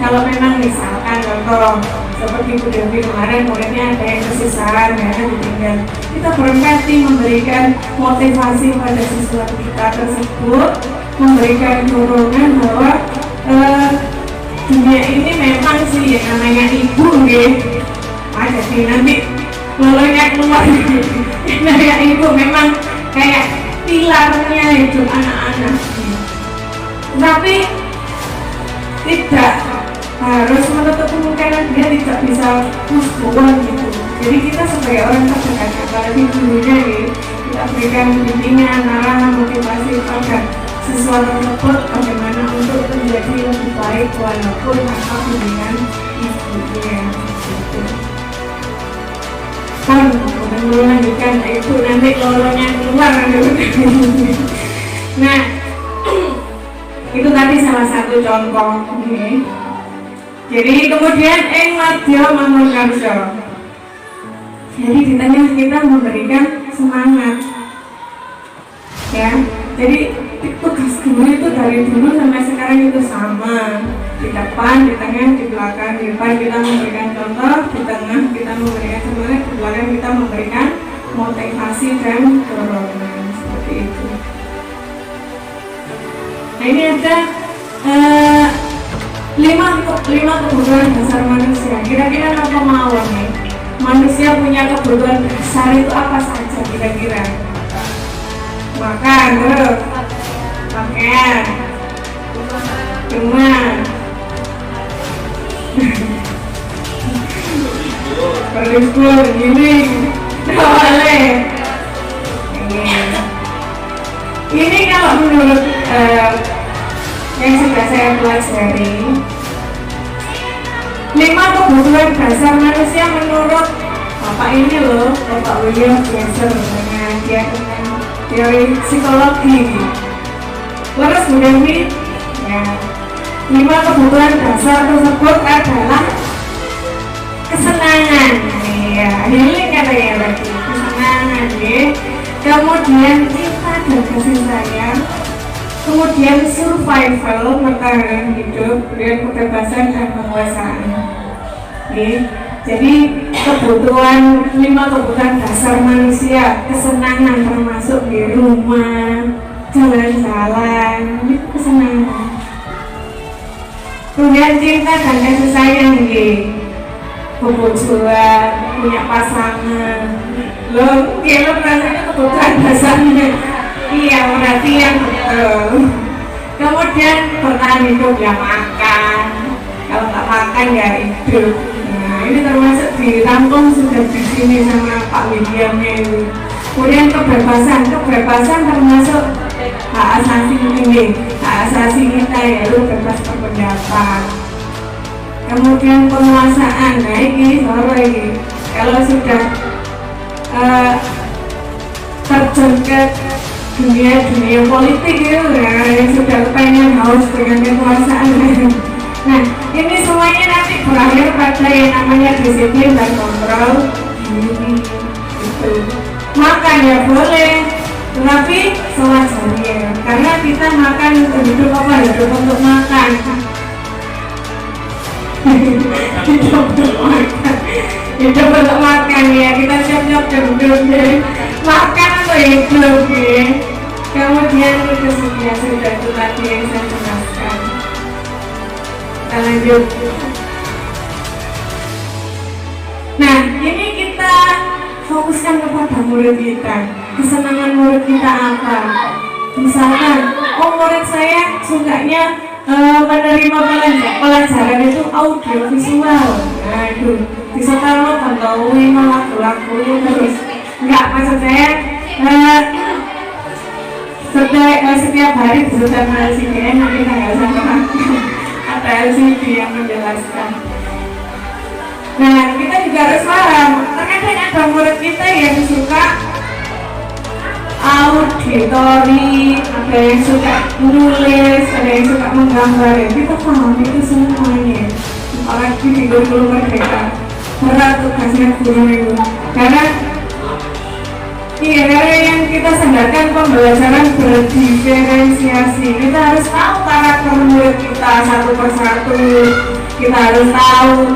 Kalau memang misalkan contoh seperti Bu Devi kemarin, muridnya ada yang kesusahan, ada yang ditinggal, kita berempati, memberikan motivasi pada siswa kita tersebut, memberikan dorongan bahwa dunia ini memang sih yang namanya ibu ada sih, nanti lolonya keluar namanya ibu memang kayak pilarnya hidup anak-anak, tapi tidak harus menutup kemungkinan dia tidak bisa musbon gitu. Jadi kita sebagai orang terdekat, apalagi gurunya kita berikan bimbingan, arahan, motivasi pada siswa tersebut bagaimana untuk menjadi lebih baik walaupun tanpa bimbingan ibunya gitu. Kan melanjutkan itu nanti lolonya keluar. Nah itu berarti salah satu contoh. Jadi kemudian Madya Mangunkarso. Jadi di tengah kita memberikan semangat, ya. Jadi tugas guru itu dari dulu sampai sekarang itu sama. Di depan, di tengah, di belakang. Di depan kita memberikan contoh, di tengah kita memberikan semangat, di belakang kita memberikan motivasi dan dorongan, seperti itu. Nah, ini ada 5 kebutuhan dasar manusia. Kira-kira apa mau nih? Manusia punya kebutuhan dasar itu apa saja kira-kira? Makan, pakaian, rumah, berlibur, giling, boleh. Ini kalau menurut yang sudah saya pelajari, 5 kebutuhan dasar manusia menurut Bapak ini loh, Bapak William James dengan dia teori psikologi. Terus kemudian ya, 5 kebutuhan dasar tersebut adalah kesenangan, ya, healing katanya lagi, kesenangan, ya. Kemudian cinta dan kasih sayang, kemudian survival, bertahan hidup, kemudian kebebasan dan penguasaan. Jadi kebutuhan 5 kebutuhan dasar manusia, kesenangan termasuk di rumah, jalan-jalan, itu kesenangan. Kemudian cinta dan kasih sayang, kebutuhan punya pasangan. Lo rasanya kebutuhan dasarnya. Iya, perhatian betul. Kemudian bertahan hidup, ya makan. Kalau tak makan ya hidup. Nah, ini termasuk dirangkum sudah di sini sama Pak William ini. Kemudian kebebasan termasuk hak asasi ini, hak asasi kita yaitu bebas berpendapat. Kemudian penguasaan, nah ini kalau sudah terjun ke dunia politik itu ya, yang sudah pengen haus dengan kekuasaan. Nah, ini semuanya nanti berakhir pada yang namanya disiplin dan kontrol diri. Gitu. Makan ya boleh, tetapi sewajarnya, karena kita makan untuk hidup apa? Hidup untuk makan. Hidup untuk makan ya, kita siap-siap hidup deh. Makan untuk hidup ya. Kemudian itu sudah itu tadi yang saya jelaskan. Kita lanjut. Nah, ini kita fokuskan kepada murid kita. Kesenangan murid kita apa? Misalkan, murid saya sukanya menerima pelajaran itu audio visual. Nah itu bisa taruh pantauin lagu-lagu terus. Enggak, maksud saya setiap hari setiap LCD nanti tanggal sama ada LCD yang menjelaskan. Nah, kita juga harus paham, terkadang ada murid kita yang suka auditori, ada yang suka menulis, ada yang suka menggambar, ya kita paham itu semuanya. Apalagi di guru merdeka, berat tugasnya guru itu. Karena yang kita sandarkan pembelajaran berdiferensiasi. Kita harus tahu karakter murid kita satu persatu. Kita harus tahu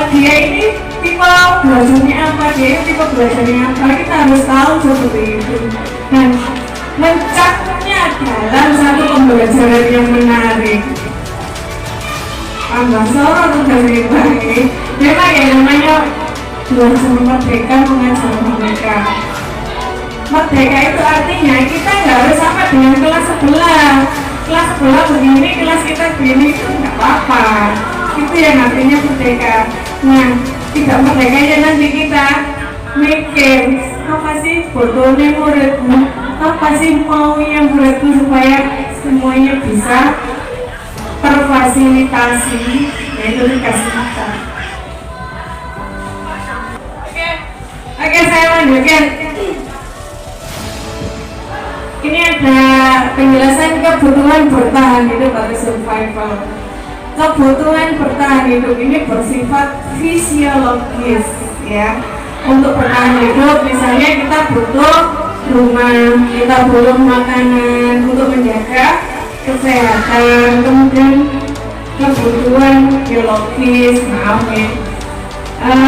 dia ini tipe belajarnya apa, dia tipe belajarnya apa. Kita harus tahu seperti itu. Dan mencapnya dalam satu pembelajaran yang menarik. Tambah sorot dari baik. Memang yang namanya belajar merdeka, mengajar mereka. Merdeka itu artinya kita nggak harus sama dengan kelas sebelah. Kelas sebelah begini, kelas kita begini, itu nggak apa-apa. Itu yang artinya merdeka. Nah, tidak merdekanya nanti kita mikir apa sih butuhnya muridmu, apa sih maunya muridmu supaya semuanya bisa terfasilitasi, yaitu dikasih kita. Oke, saya lanjutkan. Ini ada ada penjelasan kebutuhan bertahan hidup atau survival. Kebutuhan bertahan hidup ini bersifat fisiologis ya. Untuk bertahan hidup misalnya kita butuh rumah, kita butuh makanan untuk menjaga kesehatan, kemudian kebutuhan biologis, maaf ya,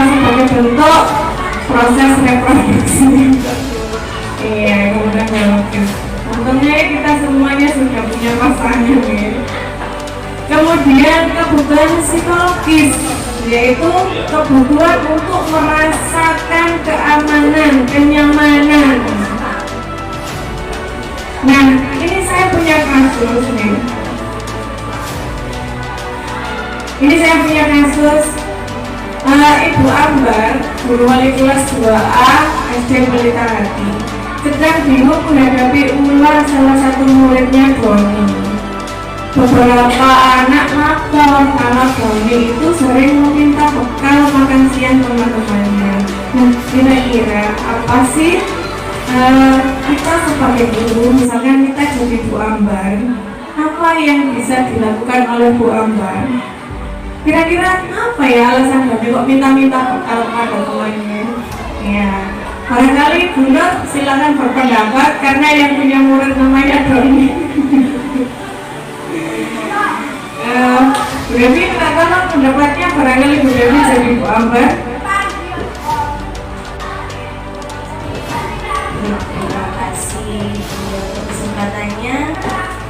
sebagai bentuk proses reproduksi. Iya, kemudian biologis. Untungnya kita semuanya sudah punya pasangan ya. Kemudian kebutuhan psikologis, yaitu kebutuhan untuk merasakan keamanan, kenyamanan. Nah, ini saya punya kasus nih. Ini saya punya kasus Ibu Ambar, guru wali kelas 2A SD Pelita Hati, sedang bingung menghadapi ulah salah satu muridnya Doni. Beberapa anak lapor kalau Doni itu sering meminta bekal makan siang teman-temannya. Nah, kira-kira apa sih kita sebagai guru, misalkan kita jadi Bu Ambar, apa yang bisa dilakukan oleh Bu Ambar? Kira-kira apa ya alasan Doni kok minta-minta bekal pada temannya? Ya, barangkali Bunda silakan berpendapat karena yang punya murid namanya Doni. Bu Devi minta tolong pendapatnya, barangkali Bu Devi jadi Bu Ambar. Terima kasih untuk kesempatannya.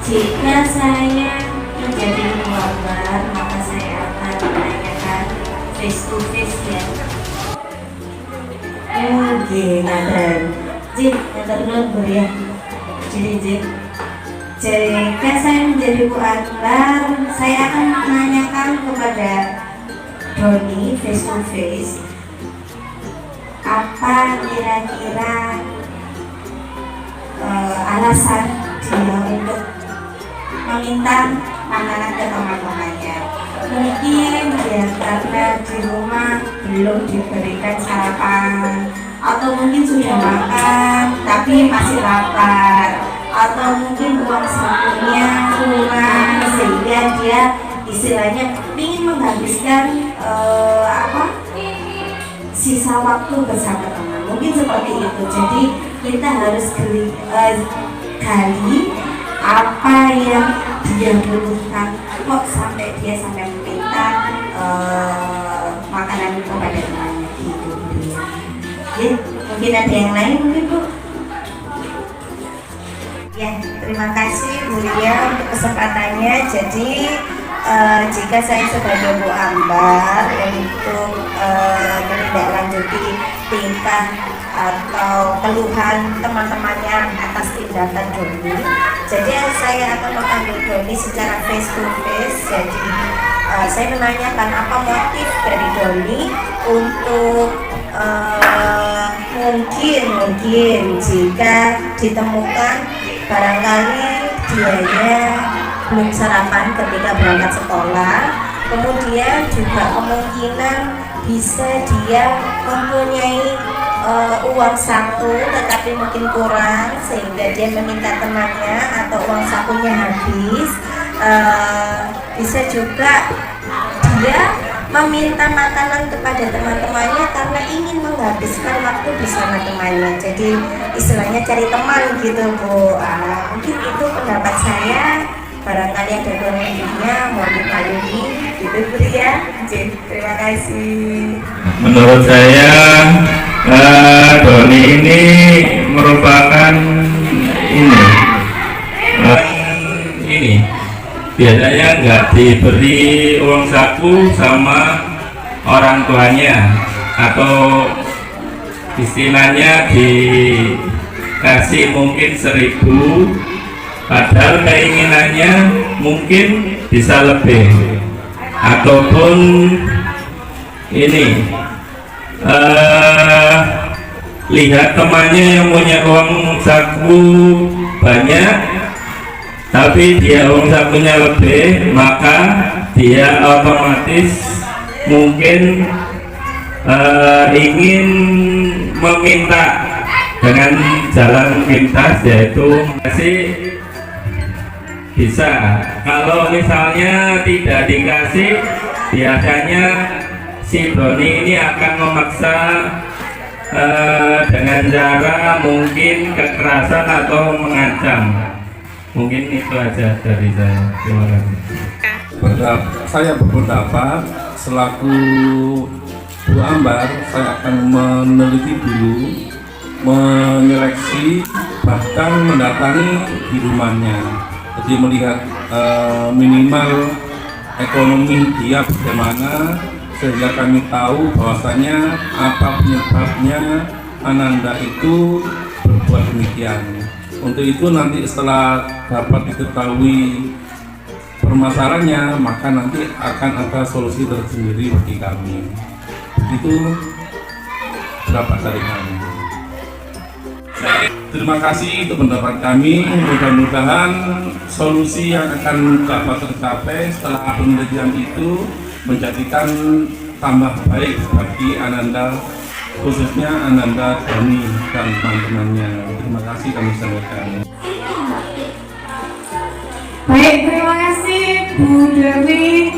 Jika saya menjadi Bu Ambar, maka saya akan menanyakan face to face ya. Gimana? Jin, terus beri ya. Jin. Jika saya menjadi Bu Ambar, saya akan menanyakan kepada Doni face to face, apa kira-kira alasan dia untuk meminta makanan ke teman-temannya. Mungkin ya karena di rumah belum diberikan sarapan, atau mungkin sudah makan tapi masih lapar, atau mungkin uang sakunya kurang sehingga dia istilahnya ingin menghabiskan sisa waktu bersama teman. Mungkin seperti itu. Jadi kita harus gali apa yang dia butuhkan, kok sampai dia sampai meminta makanan itu pada temannya gitu. Ya, mungkin ada yang lain mungkin Bu. Ya, terima kasih Bu Lia untuk kesempatannya. Jadi jika saya sebagai Bu Ambar untuk menindaklanjuti tingkah atau keluhan teman-temannya atas tindakan Doni, jadi saya akan memanggil Doni secara face to face. Jadi saya menanyakan apa motif dari Doni untuk mungkin jika ditemukan barangkali dianya belum sarapan ketika berangkat sekolah, kemudian juga kemungkinan bisa dia mempunyai uang saku tetapi mungkin kurang sehingga dia meminta temannya atau uang sakunya habis. Bisa juga dia meminta makanan kepada teman-temannya karena ingin menghabiskan waktu bersama temannya. Jadi istilahnya cari teman gitu Bu. Mungkin itu pendapat saya. Barangkali ada komentarnya mau dipaklumi gitu Bu ya. Terima kasih. Menurut saya Doni ini merupakan ini biasanya nggak diberi uang saku sama orang tuanya, atau istilahnya dikasih mungkin 1.000 padahal keinginannya mungkin bisa lebih, ataupun ini lihat temannya yang punya uang saku banyak tapi dia uang sakunya lebih, maka dia otomatis mungkin ingin meminta dengan jalan pintas, yaitu masih bisa. Kalau misalnya tidak dikasih, biasanya si Brownie ini akan memaksa dengan cara mungkin kekerasan atau mengancam. Mungkin itu aja dari saya. Terima kasih. Saya berpendapat selaku Bu Ambar, saya akan meneliti dulu, menyeleksi, bahkan mendatangi di rumahnya. Jadi melihat minimal ekonomi dia bagaimana, sehingga kami tahu bahwasanya apa penyebabnya Ananda itu berbuat demikian. Untuk itu nanti setelah dapat diketahui permasalahannya, maka nanti akan ada solusi tersendiri bagi kami. Itu pendapat dari kami. Terima kasih untuk pendapat kami. Mudah-mudahan solusi yang akan dapat tercapai setelah penelitian itu menjadikan tambah baik bagi Ananda, khususnya Ananda Dani dan teman-temannya. Terima kasih kami sampaikan. Baik, terima kasih Bu Dewi.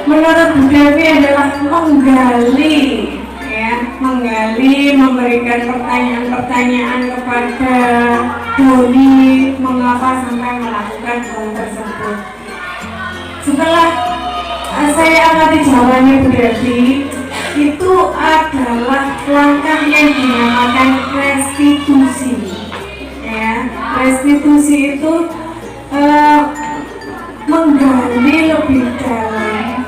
Menurut Bu Dewi adalah menggali, memberikan pertanyaan-pertanyaan kepada Doni mengapa sampai melakukan hal tersebut. Setelah saya amati jawabannya Bu Dewi, itu adalah langkah yang dinamakan restitusi. Ya, restitusi itu menggali lebih dalam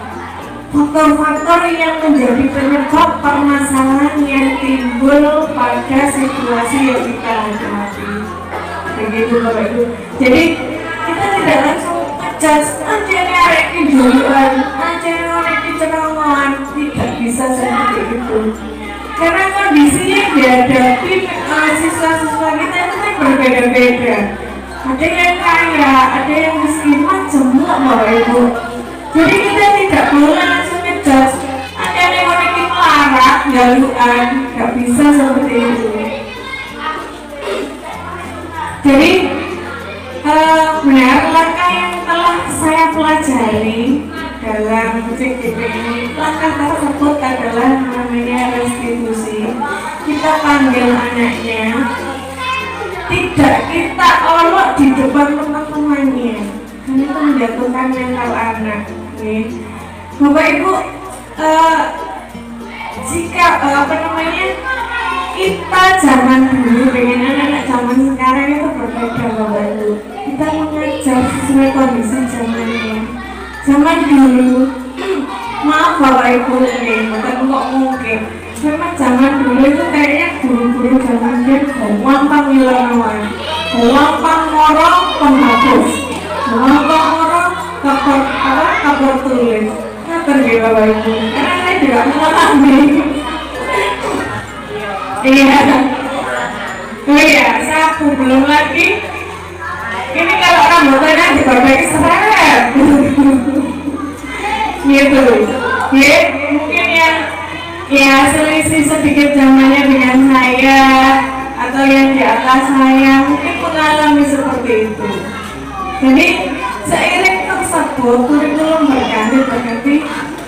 faktor-faktor yang menjadi penyebab permasalahan yang timbul pada situasi yang kita hadapi. Begitu Bapak Ibu. Jadi kita tidak langsung ngejudge aja nih arek ini duluan, aja nih arek ini ceromohan, tidak bisa seperti itu. Karena kondisi yang dihadapi siswa-siswa kita itu kan berbeda-beda. Ada yang kaya, ada yang miskin, macam-macam Bapak Ibu. Jadi kita tidak boleh langsung ngejudge ada yang orang ini melarat, galuan, nggak bisa seperti itu. Jadi benar langkah yang telah saya pelajari dalam CGP ini, langkah tersebut adalah namanya restitusi. Kita panggil anaknya, tidak kita olok di depan teman-temannya, karena itu menjatuhkan mental anak. Bapak Ibu, jika kita zaman dulu dengan anak-anak zaman sekarang itu berbeda Bapak Ibu. Kita mengajar sesuai kondisi zamannya. Zaman dulu, maaf Bapak Ibu bukan kok mungkin. Memang zaman dulu itu kayaknya guru-guru zaman dulu gampang ngilangin, gampang ngorong penghapus, gampang ngorong kabar tulis. Ngapain ya Bapak Ibu? Karena saya tidak mengalami. Iya. Oh iya, satu belum lagi. Ini kalau rambutnya diperbaiki seret. Gitu. Ya, mungkin ya selisih sedikit zamannya dengan saya atau yang di atas saya mungkin mengalami seperti itu. Jadi seiring tersebut kurikulum berganti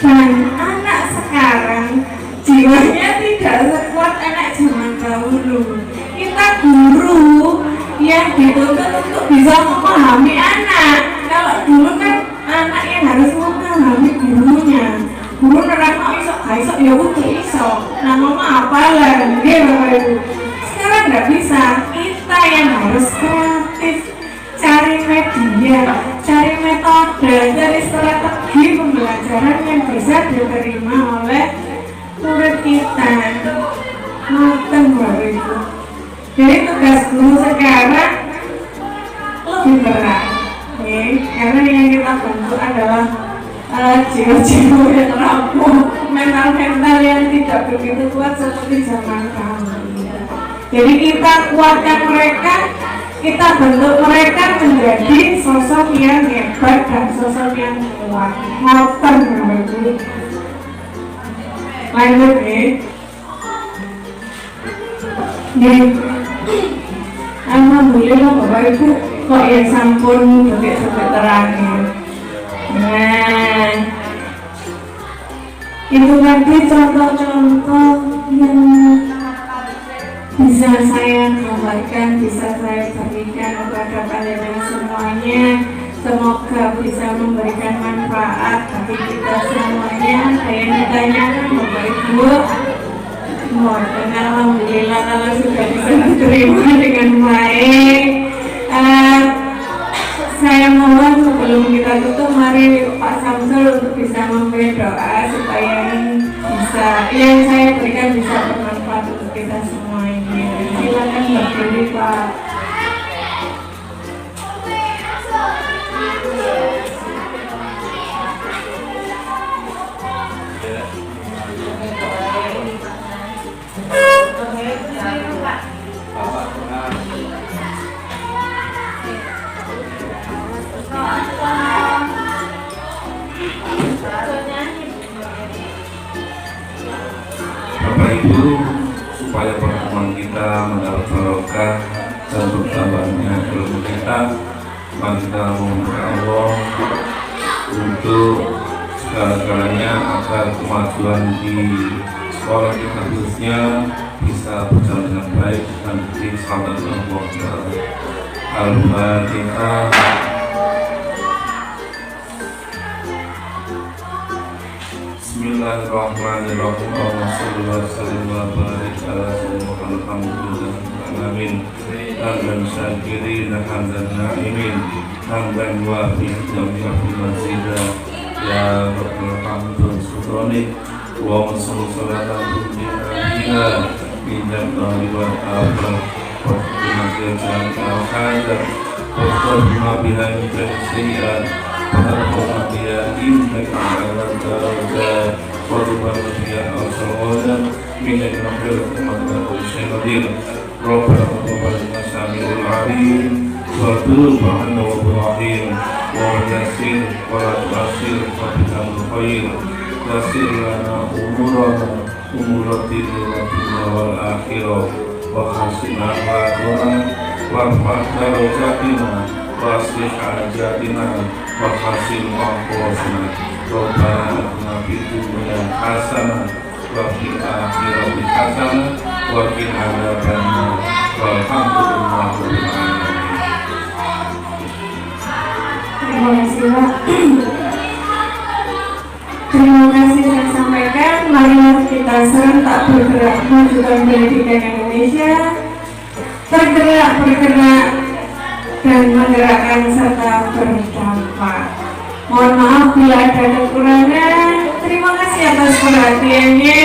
dan anak sekarang jiwanya tidak sekuat anak zaman dahulu. Kita guru yang dituntut untuk bisa memahami anak. Kalau dulu kan anak yang harus memahami gurunya. Guru nerangno iso ya butuh iso. Nah mama apalah dia Bapak Ibu. Sekarang nggak bisa. Kita yang harus kreatif, cari media, cari metode, cari strategi pembelajaran yang bisa diterima oleh murid kita. Ngoten Bapak Ibu. Jadi tugas guru sekarang lebih berat, karena yang kita bentuk adalah jiwa-jiwa yang rapuh, mental-mental yang tidak begitu kuat seperti zaman kami. Jadi kita kuatkan mereka, kita bentuk mereka menjadi sosok yang hebat dan sosok yang kuat. Ngoten Bapak Ibu. Lanjut Alhamdulillah Bapak Ibu kok ya sampun sampai terakhir. Nah, itu tadi contoh-contoh yang bisa saya gambarkan, bisa saya berikan kepada kalian semuanya. Semoga bisa memberikan manfaat bagi kita semuanya. Saya ditanyakan Bapak Ibu, dan alhamdulillah kalau sudah bisa diterima dengan baik. Saya mohon sebelum kita tutup, mari Pak Samsul untuk bisa memberi doa supaya yang saya berikan bisa bermanfaat untuk kita semuanya. Silakan berdiri Pak. Bapak Ibu, supaya pertemuan kita mendapat barokah dan bertambahnya ilmu kita, mari kita memohon Allah untuk segala-galanya agar kemajuan di sekolah kita khususnya bisa berjalan dengan baik dan diselamatkan Allah Taala. Al-Fatihah. Bismillahirrahmanirrahim. Allahumma shalli wa sallim wa barik ala sayyidina Muhammadin alamin. Hamdan syakirin hamdan na'imin hamdan wafiqan yafi mazida ya rabbal hamdun sultani wa sallu salatan tu'mina minjam wa afal wa tu'mina al-khayr wa tu'mina biha min sayyi'at wa biha innaka ala al-jawad wa tu'mina biha al-sawada min al-maghfirati wa al-shaykhadir Rabbana taqabbal samiul alim wa tub 'alaina wa ibrahim wa yassir wa la tu'assir wa bihamdil khair yassir lana umura dunya wal akhirah wa hasina wa darajaatina wa aslih hajatina wa hasin maqasidina Rabbana atina fid dunya hasanah wa fil akhirati hasanah wa qina adzabannar walhamdulillahi rabbil alamin. Terima kasih Pak. Terima kasih saya sampaikan. Mari kita serentak bergerak memajukan pendidikan Indonesia, bergerak dan menggerakkan serta berdampak. Mohon maaf bila ada kekurangan. Terima kasih atas perhatiannya.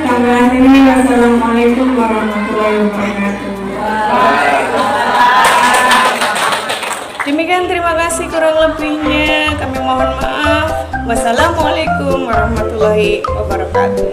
Kami akhiri. Wassalamualaikum warahmatullahi wabarakatuh. Demikian, terima kasih, kurang lebihnya kami mohon maaf. Wassalamualaikum warahmatullahi wabarakatuh.